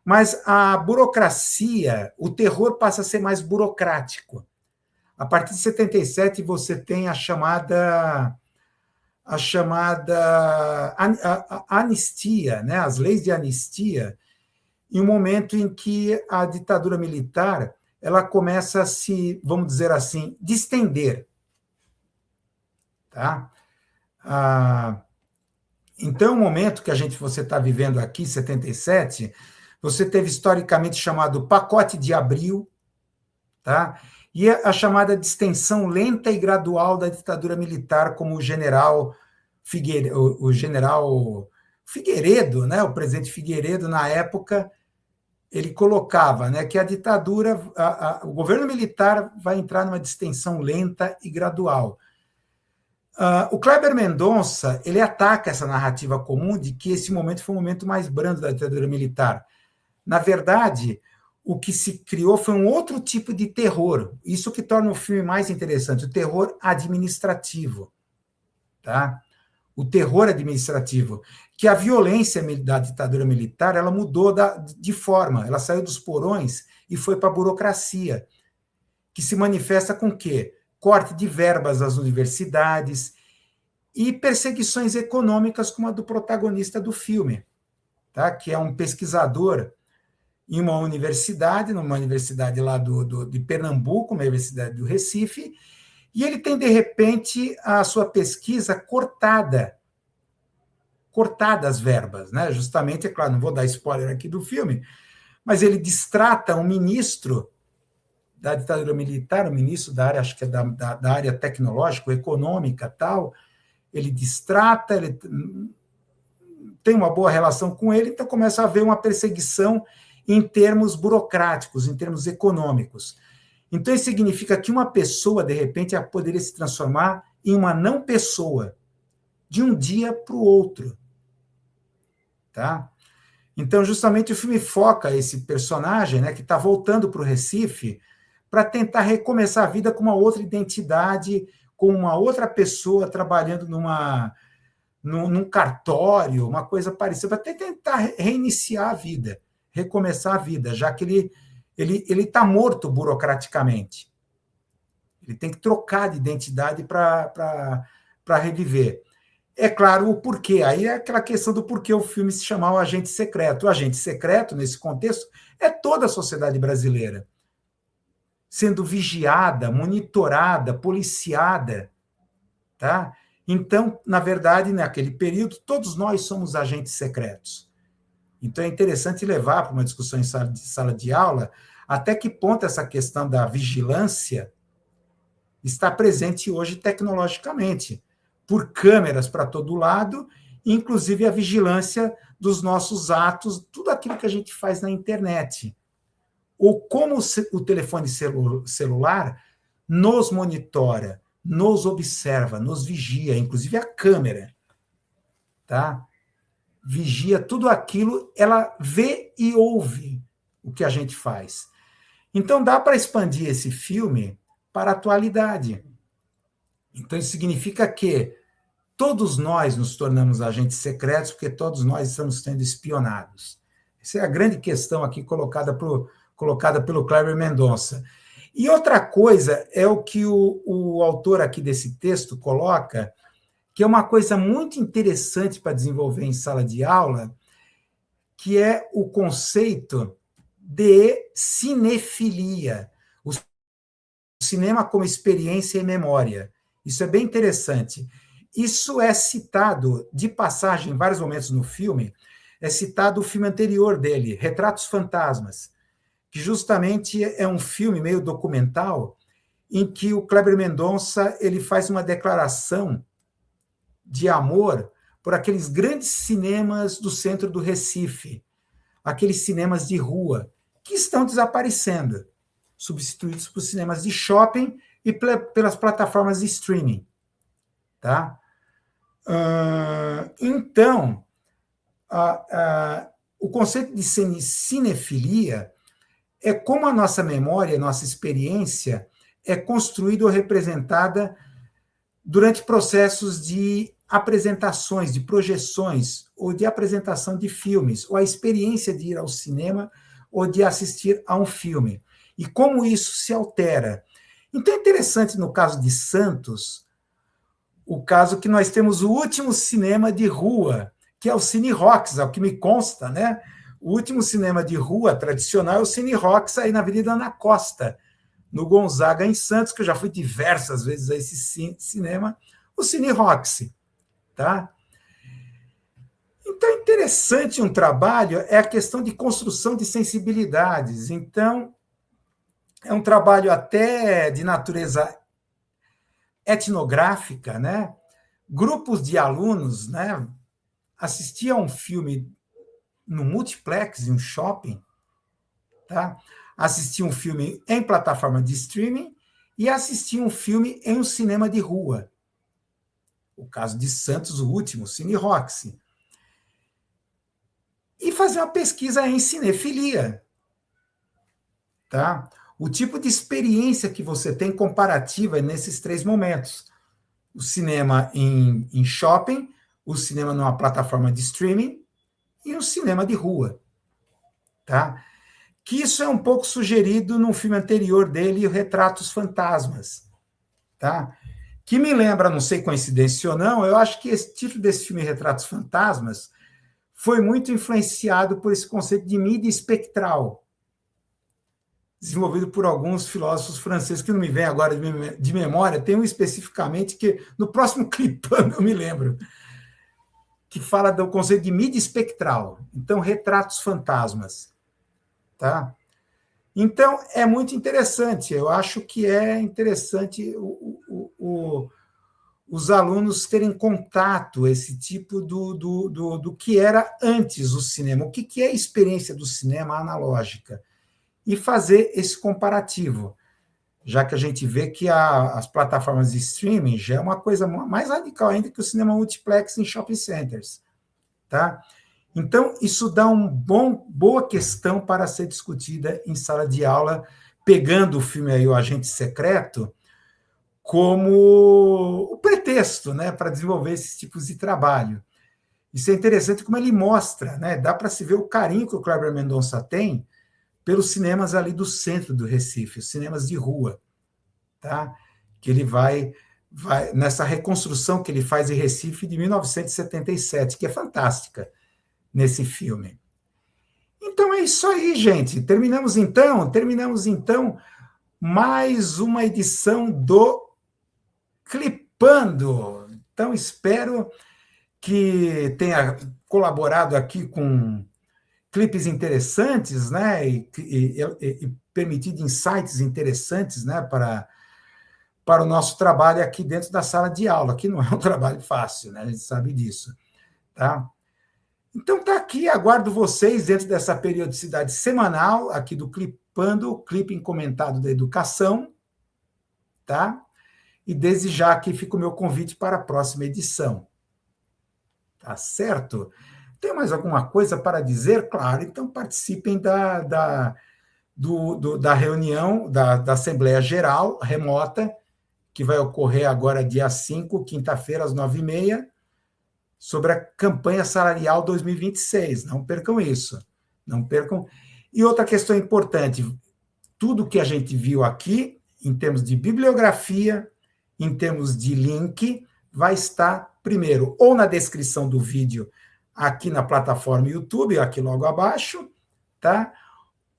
Mas a burocracia, o terror passa a ser mais burocrático. A partir de 77, você tem a chamada anistia, né? As leis de anistia, em um momento em que a ditadura militar ela começa a se, vamos dizer assim, distender. Tá? Então, o momento que você está vivendo aqui, 77, você teve historicamente chamado pacote de abril, tá? E a chamada distensão lenta e gradual da ditadura militar, como o general Figueiredo, né? O presidente Figueiredo, na época, ele colocava, né, que a ditadura, o governo militar vai entrar numa distensão lenta e gradual. O Kleber Mendonça, ele ataca essa narrativa comum de que esse momento foi o momento mais brando da ditadura militar. Na verdade, o que se criou foi um outro tipo de terror. Isso que torna o filme mais interessante, o terror administrativo. Tá? O terror administrativo, que a violência da ditadura militar ela mudou de forma, ela saiu dos porões e foi para a burocracia, que se manifesta com o quê? Corte de verbas das universidades e perseguições econômicas, como a do protagonista do filme, tá? Que é um pesquisador em uma universidade, numa universidade lá de Pernambuco, uma universidade do Recife, e ele tem, de repente, a sua pesquisa cortada as verbas, né? Justamente, é claro, não vou dar spoiler aqui do filme, mas ele distrata um ministro da ditadura militar, um ministro da área, acho que é da área tecnológica, econômica, tal, ele distrata, ele tem uma boa relação com ele, então começa a haver uma perseguição em termos burocráticos, em termos econômicos. Então, isso significa que uma pessoa, de repente, poderia se transformar em uma não pessoa, de um dia para o outro. Tá? Então, justamente, o filme foca esse personagem, né, que está voltando para o Recife para tentar recomeçar a vida com uma outra identidade, com uma outra pessoa trabalhando num cartório, uma coisa parecida, para tentar reiniciar a vida, recomeçar a vida, já que ele está morto burocraticamente. Ele tem que trocar de identidade para reviver. É claro o porquê. Aí é aquela questão do porquê o filme se chamar O Agente Secreto. O agente secreto, nesse contexto, é toda a sociedade brasileira sendo vigiada, monitorada, policiada, tá? Então, na verdade, naquele período, todos nós somos agentes secretos. Então, é interessante levar para uma discussão em sala de aula até que ponto essa questão da vigilância está presente hoje tecnologicamente, por câmeras para todo lado, inclusive a vigilância dos nossos atos, tudo aquilo que a gente faz na internet. Ou como o telefone celular nos monitora, nos observa, nos vigia, inclusive a câmera, tá? Vigia tudo aquilo, ela vê e ouve o que a gente faz. Então, dá para expandir esse filme para a atualidade. Então, isso significa que todos nós nos tornamos agentes secretos porque todos nós estamos sendo espionados. Essa é a grande questão aqui colocada pelo Kleber Mendonça. E outra coisa é o que o autor aqui desse texto coloca, que é uma coisa muito interessante para desenvolver em sala de aula, que é o conceito de cinefilia, o cinema como experiência e memória. Isso é bem interessante. Isso é citado, de passagem, em vários momentos no filme, é citado o filme anterior dele, Retratos Fantasmas, que justamente é um filme meio documental, em que o Kleber Mendonça ele faz uma declaração de amor por aqueles grandes cinemas do centro do Recife, aqueles cinemas de rua, que estão desaparecendo, substituídos por cinemas de shopping e pelas plataformas de streaming. Tá? Então, o conceito de cinefilia é como a nossa memória, a nossa experiência é construída ou representada durante processos de apresentações, de projeções, ou de apresentação de filmes, ou a experiência de ir ao cinema ou de assistir a um filme. E como isso se altera. Então é interessante, no caso de Santos, o caso que nós temos o último cinema de rua, que é o Cine Rocks, ao que me consta, né? O último cinema de rua tradicional é o Cine Rocks, aí na Avenida Ana Costa, no Gonzaga, em Santos, que eu já fui diversas vezes a esse cinema, o Cine Rocks. Tá? Então, é interessante um trabalho, é a questão de construção de sensibilidades. Então, é um trabalho até de natureza etnográfica, né? Grupos de alunos, né, assistiam um filme no multiplex, em um shopping, tá? Assistiam um filme em plataforma de streaming e assistiam um filme em um cinema de rua. O caso de Santos, o último, Cine Roxy. E fazer uma pesquisa em cinefilia. Tá? O tipo de experiência que você tem comparativa nesses três momentos. O cinema em shopping, o cinema numa plataforma de streaming e o cinema de rua. Tá? Que isso é um pouco sugerido no filme anterior dele, Retratos Fantasmas. Tá? Que me lembra, não sei coincidência ou não, eu acho que esse título desse filme, Retratos Fantasmas, foi muito influenciado por esse conceito de mídia espectral, desenvolvido por alguns filósofos franceses, que não me vem agora de memória, tem um especificamente que, no próximo Clipando, eu me lembro, que fala do conceito de mídia espectral. Então, Retratos Fantasmas. Tá? Então, é muito interessante. Eu acho que é interessante os alunos terem contato, esse tipo do que era antes o cinema, o que é a experiência do cinema analógica, e fazer esse comparativo, já que a gente vê que as plataformas de streaming já é uma coisa mais radical ainda que o cinema multiplex em shopping centers. Tá? Então, isso dá uma boa questão para ser discutida em sala de aula, pegando o filme aí, O Agente Secreto, como o pretexto, né, para desenvolver esses tipos de trabalho. Isso é interessante como ele mostra, né, dá para se ver o carinho que o Kleber Mendonça tem pelos cinemas ali do centro do Recife, os cinemas de rua, tá? Que ele vai nessa reconstrução que ele faz em Recife de 1977, que é fantástica nesse filme. Então é isso aí, gente. Terminamos então mais uma edição do Clipando. Então espero que tenha colaborado aqui com clipes interessantes, né, e permitido insights interessantes, né, para o nosso trabalho aqui dentro da sala de aula, que não é um trabalho fácil, né, a gente sabe disso, tá? Então tá aqui, aguardo vocês dentro dessa periodicidade semanal aqui do Clipando, o clipe comentado da educação, tá? E desde já aqui fica o meu convite para a próxima edição. Tá certo? Tem mais alguma coisa para dizer? Claro, então participem da reunião da Assembleia Geral remota, que vai ocorrer agora dia 5, quinta-feira, às 9h30, sobre a campanha salarial 2026. Não percam isso. Não percam. E outra questão importante, tudo que a gente viu aqui, em termos de bibliografia, em termos de link, vai estar primeiro ou na descrição do vídeo aqui na plataforma YouTube, aqui logo abaixo, tá?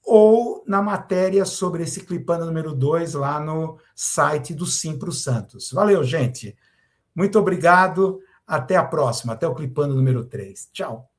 Ou na matéria sobre esse Clipando número 2 lá no site do Simpro Santos. Valeu, gente. Muito obrigado. Até a próxima. Até o Clipando número 3. Tchau.